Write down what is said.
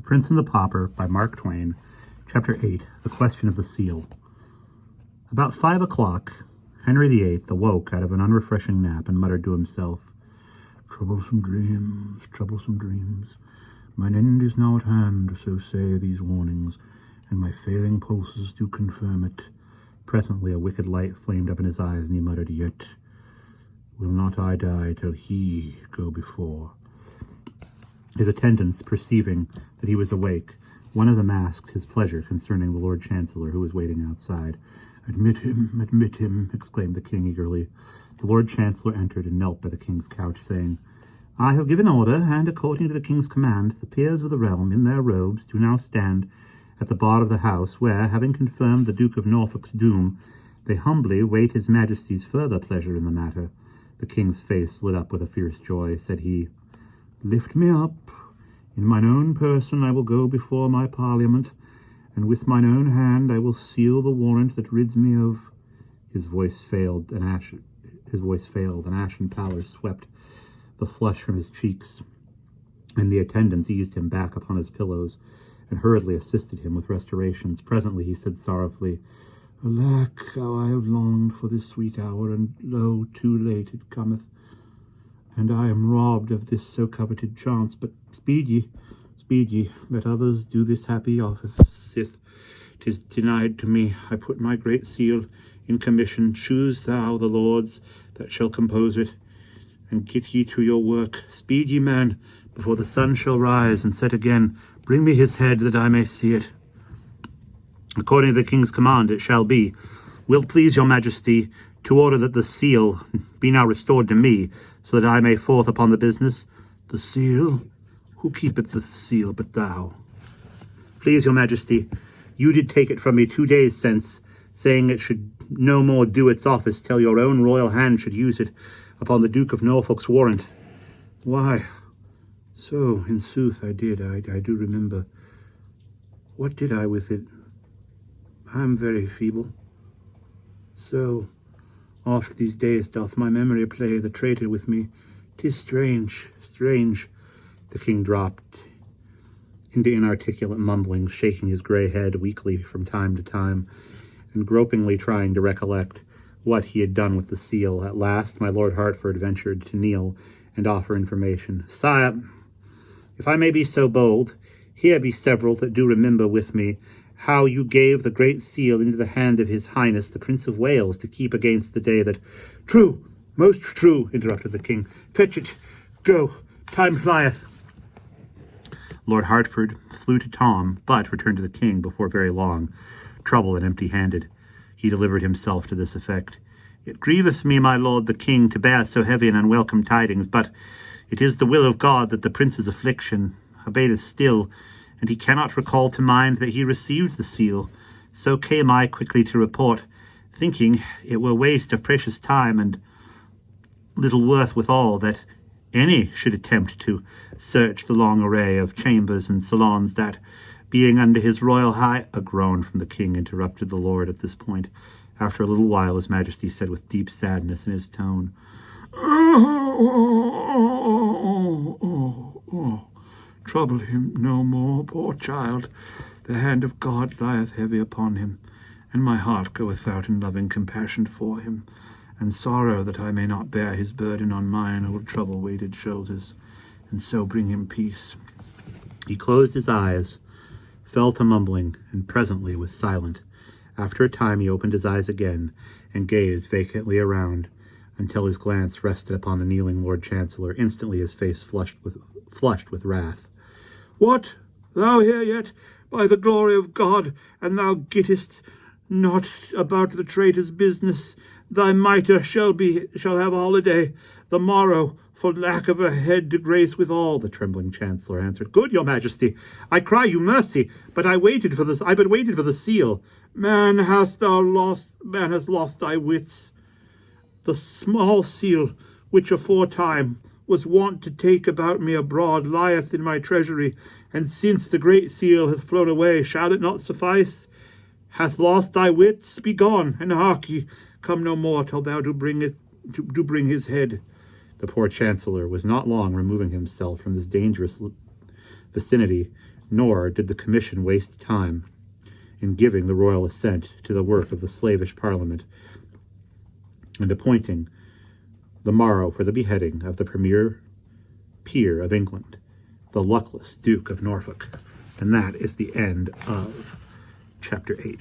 Prince and the Pauper by Mark Twain, Chapter 8, The Question of the Seal. About 5 o'clock, Henry VIII awoke out of an unrefreshing nap and muttered to himself, troublesome dreams. Mine end is now at hand, so say these warnings, and my failing pulses do confirm it. Presently a wicked light flamed up in his eyes, and he muttered, Yet will not I die till he go before. His attendants, perceiving that he was awake, one of them asked his pleasure concerning the Lord Chancellor, who was waiting outside. Admit him, exclaimed the king eagerly. The Lord Chancellor entered and knelt by the king's couch, saying, I have given order, and according to the king's command, the peers of the realm, in their robes, do now stand at the bar of the house, where, having confirmed the Duke of Norfolk's doom, they humbly wait his majesty's further pleasure in the matter. The king's face lit up with a fierce joy. Said he, Lift me up. In mine own person I will go before my parliament, and with mine own hand I will seal the warrant that rids me of... His voice failed, and ashen pallor swept the flush from his cheeks, and the attendants eased him back upon his pillows, and hurriedly assisted him with restorations. Presently he said sorrowfully, Alack, how I have longed for this sweet hour, and lo, too late it cometh, and I am robbed of this so coveted chance. But speed ye, let others do this happy office. Sith 'tis denied to me, I put my great seal in commission. Choose thou the lords that shall compose it, and get ye to your work. Speed ye, man, before the sun shall rise and set again. Bring me his head, that I may see it. According to the king's command it shall be. Will't please your majesty to order that the seal be now restored to me, so that I may forth upon the business? The seal? Who keepeth the seal but thou? Please your majesty, you did take it from me 2 days since, saying it should no more do its office till your own royal hand should use it upon the Duke of Norfolk's warrant. Why, so in sooth I did, I do remember. What did I with it? I am very feeble. So oft these days doth my memory play the traitor with me. 'Tis strange. The king dropped into inarticulate mumbling, shaking his grey head weakly from time to time, and gropingly trying to recollect what he had done with the seal. At last my Lord Hertford ventured to kneel and offer information. Sire, if I may be so bold, here be several that do remember with me how you gave the great seal into the hand of his highness the Prince of Wales to keep against the day that... True, most true, interrupted the king. Fetch it. Go, time flieth. Lord Hertford flew to Tom, but returned to the king before very long, troubled and empty-handed. He delivered himself to this effect. It grieveth me, my lord the king, to bear so heavy and unwelcome tidings, but it is the will of God that the prince's affliction abateth still, and he cannot recall to mind that he received the seal. So came I quickly to report, thinking it were waste of precious time, and little worth withal, that any should attempt to search the long array of chambers and salons that, being under his royal high... A groan from the king interrupted the lord at this point. After a little while his majesty said with deep sadness in his tone, Trouble him no more, poor child. The hand of God lieth heavy upon him, and my heart goeth out in loving compassion for him, and sorrow that I may not bear his burden on mine old trouble-weighted shoulders, and so bring him peace. He closed his eyes, fell to mumbling, and presently was silent. After a time he opened his eyes again, and gazed vacantly around, until his glance rested upon the kneeling Lord Chancellor. Instantly his face flushed with wrath. What? Thou here yet? By the glory of God, and thou gettest not about the traitor's business. Thy mitre shall have a holiday the morrow, for lack of a head to grace withal. The trembling chancellor answered, Good, your majesty, I cry you mercy, but I but waited for the seal. Man has lost thy wits. The small seal, which aforetime was wont to take about me abroad, lieth in my treasury, and since the great seal hath flown away, shall it not suffice? Hath lost thy wits? Be gone, and hark ye, come no more till thou do bring his head. The poor chancellor was not long removing himself from this dangerous vicinity Nor did the commission waste time in giving the royal assent to the work of the slavish parliament and appointing the morrow for the beheading of the premier peer of England, the luckless Duke of Norfolk. And that is the end of chapter 8.